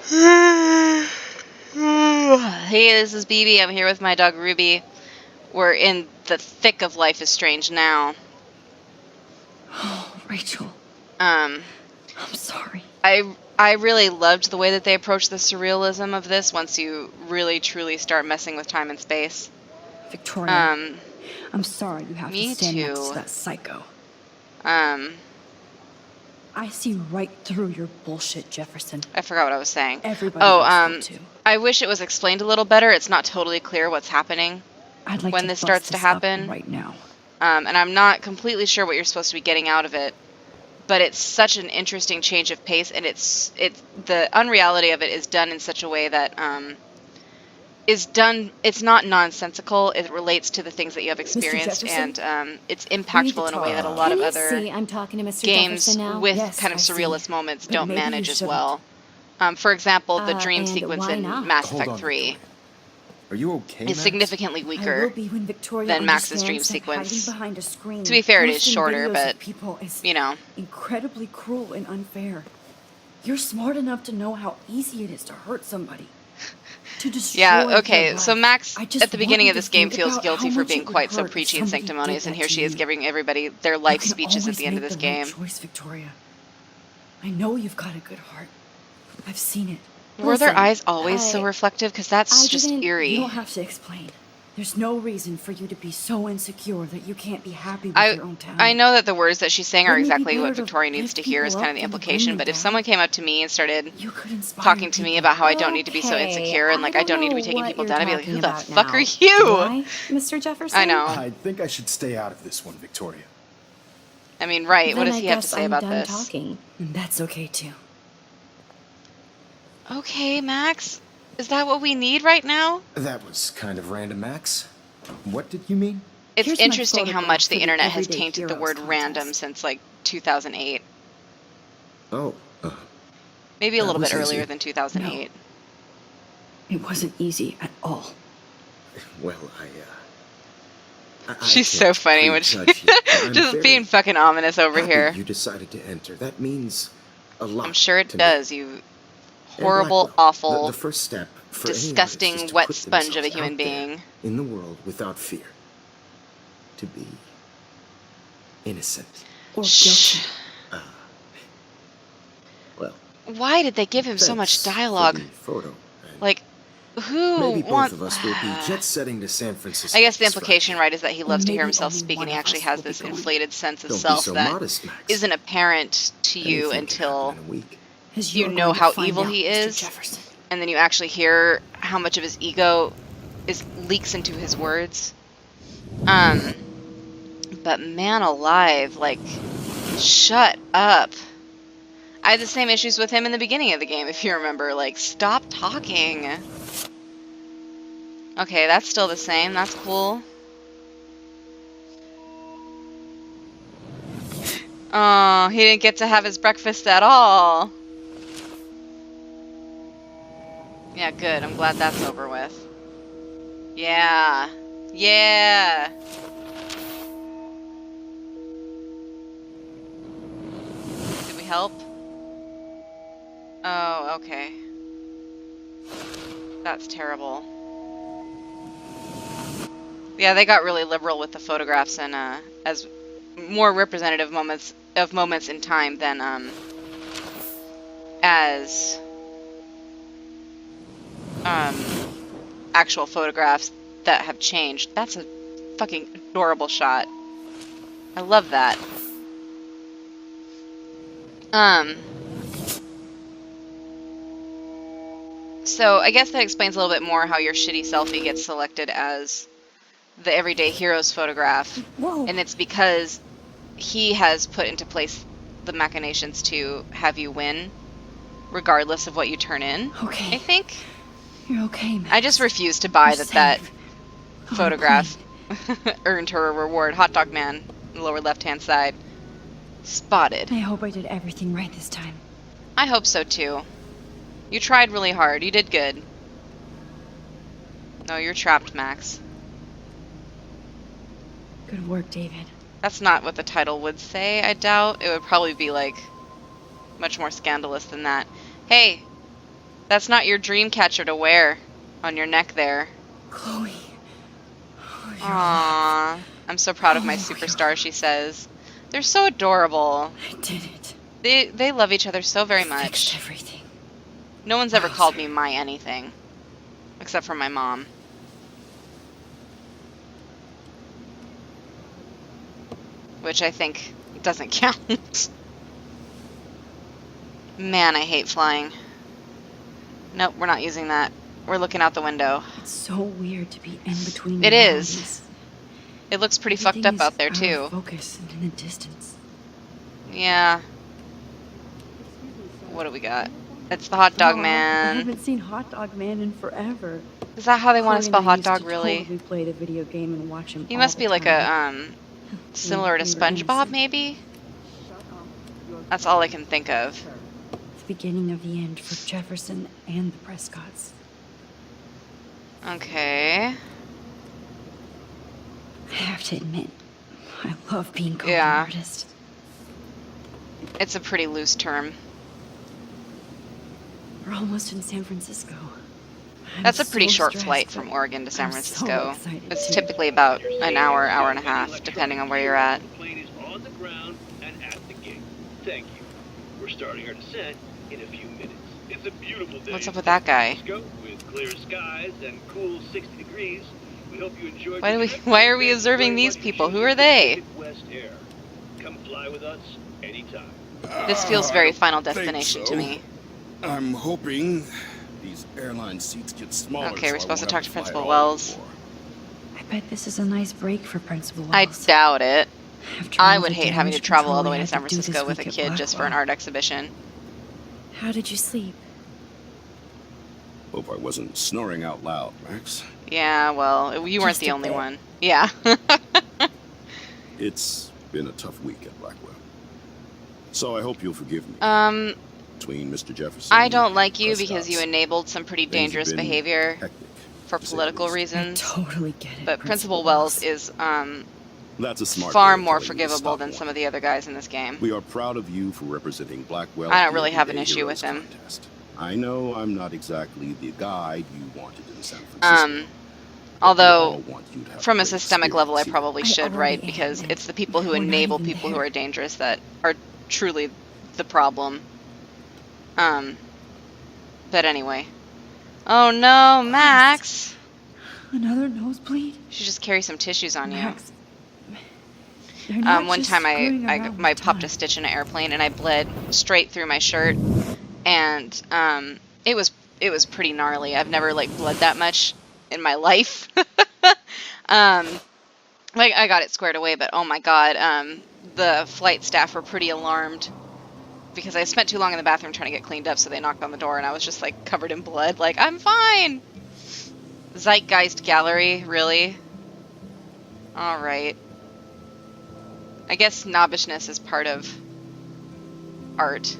Hey, this is Beebee. I'm here with my dog Ruby. We're in the thick of Life is Strange now. Oh, Rachel. Um, I'm sorry. I really loved the way that they approached the surrealism of this once you really truly start messing with time and space. Victoria, I'm sorry you have to Me stand next too. to that psycho. I see right through your bullshit, Jefferson. forgot what I was saying. Everybody else will too. I wish it was explained a little better. It's not totally clear what's happening I'd like when to this bust starts to this happen. up right now. And I'm not completely sure what you're supposed to be getting out of it. But it's such an interesting change of pace, and it's the unreality of it is done in such a way that it's not nonsensical. It relates to the things that you have experienced, and it's impactful in a way that a lot of other See, I'm talking to Mr. games Jefferson now. with Yes, kind of I surrealist see. moments But don't maybe manage you as shouldn't. well. For example, the dream and sequence why in not? Mass Hold Effect on, 3 Victoria. Are you okay, is Max? significantly I will weaker. be when Victoria than Max's dream understands that sequence. hiding behind a screen, To be fair, it is posting shorter, videos but, of people is you know. incredibly cruel and unfair. You're smart enough to know how easy it is to hurt somebody. To destroy Yeah, okay, their so life. Max, I just at the beginning want of you this to game, think feels about guilty how for much being it would quite so hurt if preachy and somebody sanctimonious, did and that here to she is you. giving everybody their You life can speeches at always the end of make this the right game. choice, Victoria. I know you've got a good heart. I've seen it. Were their Listen, eyes always so I reflective? Because that's just didn't- You eerie. don't have to explain. There's no reason for you to be so insecure that you can't be happy with I your own talent. I know that the words that she's saying are Wouldn't it be exactly what better to Victoria needs lift to hear is people kind of up the than to bring implication, them but if down? someone came up to me and started You could inspire talking to me people. about how I don't need to be so Okay, insecure and like I don't need to be taking what people you're down, I'd be like, talking who the about fuck are now. you? Do I, Mr. Jefferson? I know. I think I should stay out of this one, Victoria. I mean, right, what Then does I he have to guess say I'm about done this? talking. And that's okay too. Okay, Max. Is that what we need right now? That was kind of random, Max. What did you mean? It's Here's my interesting how photograph much for the the internet has Everyday tainted the Heroes word random contest. since like 2008. Oh, Maybe a That little bit was earlier easy. than 2008. It wasn't easy at all. well, I She's can't so funny when she prejudge you, but I'm just very being fucking ominous over happy here. you decided to enter. That means a lot. I'm sure it to does, me. you And horrible, Blackwell, awful, the first step for any artist is disgusting to wet put sponge of a themselves human out there being. in the world without fear. To be innocent. Or Shh. guilty. Well, Why did they give him so much thanks dialogue? for the photo. And Like, who maybe both wants... of us will be jet-setting to San Francisco. I guess the this implication, Friday. right, is that he Or loves to hear maybe himself only speak, one and he of actually us has will be this going. inflated sense of Don't be self so that modest, Max. isn't apparent to you Anything can happen until in a week. As you are know going to how find evil out, he Mr. is, Jefferson. and then you actually hear how much of his ego leaks into his words. But man alive, like, shut up. I had the same issues with him in the beginning of the game, if you remember. Like, stop talking. Okay, that's still the same. That's cool. Oh, he didn't get to have his breakfast at all. Yeah, good. I'm glad that's over with. Yeah. Yeah. Did we help? Oh, okay. That's terrible. Yeah, they got really liberal with the photographs and as more representative moments in time than as actual photographs that have changed. That's a fucking adorable shot. I love that. So I guess that explains a little bit more how your shitty selfie gets selected as the Everyday Heroes photograph. Whoa. And it's because he has put into place the machinations to have you win, regardless of what you turn in. Okay. I think. You're okay, Max. I just refuse to buy You're that safe. photograph earned her a reward. Hot dog man, lower left-hand side. Spotted. I hope I did everything right this time. I hope so too. You tried really hard. You did good. No, you're trapped, Max. Good work, David. That's not what the title would say, I doubt. It would probably be, like, much more scandalous than that. Hey, That's not your dream catcher to wear on your neck there. Chloe. Oh, you're Aww. alive. I'm so proud of my Oh, superstar, she says. They're so adorable. I did it. They love each other so very I much. fixed everything. No one's ever Wowzer. called me my anything. Except for my mom. Which I think doesn't count. Man, I hate flying. Nope, we're not using that. We're looking out the window. It's so weird to be in between. It is. realities. It looks pretty fucked Everything up is out there, out too. of focus and in the distance. Yeah. What do we got? It's the hot dog Aw, I man. haven't seen Hot Dog Man in forever. Is that how they want to Chloe spell and I hot used dog, to really? Totally play the video game and watch him. He all must the be like time. a, similar to We were SpongeBob, innocent. maybe? That's all I can think of. The beginning of the end for Jefferson and the Prescotts. Okay. I have to admit, I love being called Yeah. an artist. It's a pretty loose term. We're almost in San Francisco. I'm That's a pretty so short stressed, flight but from Oregon to San I'm so Francisco. excited It's too. typically about an hour, hour and a half, depending on where you're at. The plane is on the ground and at the gate. Thank you. We're starting our descent in a few minutes. It's a beautiful day. What's up with that guy? Let's go with clear skies and cool 60 degrees. We hope you enjoyed Why your do we- trip. why are we Thank you observing very these much for people? Who choosing are they? West Air. Come fly with us anytime. This feels I very don't Final think Destination to so. me. I'm hoping these airline seats get smaller. Okay, we're so I supposed to won't talk have to fly Principal at all Wells. anymore. I bet this is a nice break for Principal I Wells. doubt it. After I all would the hate having to damage travel all control the we way to had San do this Francisco with a week at kid just for an Blackwell. art exhibition. How did you sleep? Hope I wasn't snoring out loud, Max. Yeah, well, you weren't Just the a only bit. one. Yeah. It's been a tough week at Blackwell. So I hope you'll forgive me. Um, Between Mr. Jefferson I and don't like you because Prescott's, you enabled some pretty things have dangerous been behavior hectic, for to say the political least. I reasons. totally get it. But Principal Wells is That's a smart far way of more telling you to forgivable stop than some one. of the other guys in this game. We are proud of you for representing Blackwell. I at don't the really have an Everyday issue with Heroes him. contest. I know I'm not exactly the guide you wanted in San Francisco. but we Although, all want you to have from a great systemic level, I experience here. probably I should, already right? am, Because and it's the people who we're not enable even people who there. are dangerous that are truly the problem. But anyway. Oh no, Max! Another nosebleed? You should just carry some tissues on you. Max. They're not One just time screwing I around popped with a time. stitch in an airplane and I bled straight through my shirt, and it was pretty gnarly. I've never like bled that much in my life. Like I got it squared away, but oh my god, the flight staff were pretty alarmed because I spent too long in the bathroom trying to get cleaned up, so they knocked on the door and I was just like covered in blood. Like, I'm fine. Zeitgeist Gallery, really? All right. I guess snobbishness is part of art.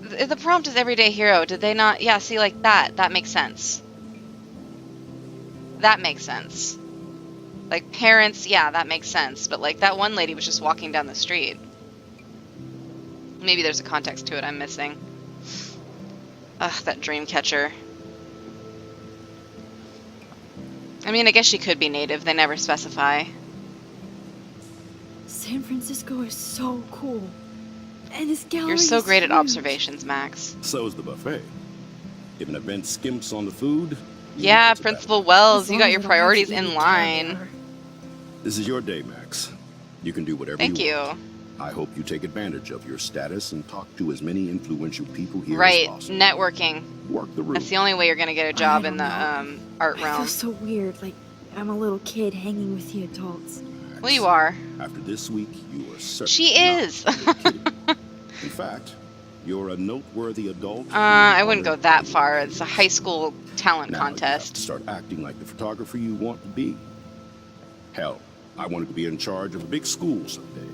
The prompt is everyday hero. Did they not? Yeah, see, like that. That makes sense. That makes sense. Like, parents, yeah, that makes sense. But, like, that one lady was just walking down the street. Maybe there's a context to it I'm missing. Ugh, that dream catcher. I mean, I guess she could be native. They never specify. San Francisco is so cool. And this gallery You're so is great at huge. observations, Max. So's the buffet. If an event skimps on the food, you know Yeah, it's a bad Principal event. Wells, As you long got as your I don't have to priorities eat in it line. together. This is your day, Max. You can do whatever Thank you you. want. I hope you take advantage of your status and talk to as many influential people here Right, as possible. networking. Work the room. That's the only way you're gonna get a job I in don't the art I realm. feel so weird, like I'm a little kid hanging with the adults. Well, you are. After this week, you are certainly She not is. a little kid. In fact, you're a noteworthy adult. I wouldn't go that far. It's a high school talent Now you have to contest. start acting like the photographer you want to be. Hell, I wanted to be in charge of a big school someday.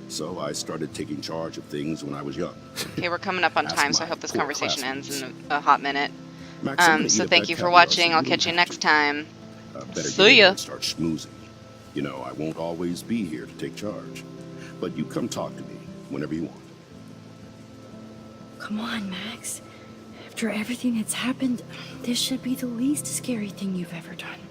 So I started taking charge of things when I was young. Okay, we're coming up on Ask time, so I my hope this poor conversation ends classmates. in a hot minute. Max, I'm gonna So eat up thank that you for caviar watching. so I'll you catch you don't have next to. time. Better See get in ya. there and start schmoozing. You know, I won't always be here to take charge. But you come talk to me whenever you want. Come on, Max. After everything that's happened, this should be the least scary thing you've ever done.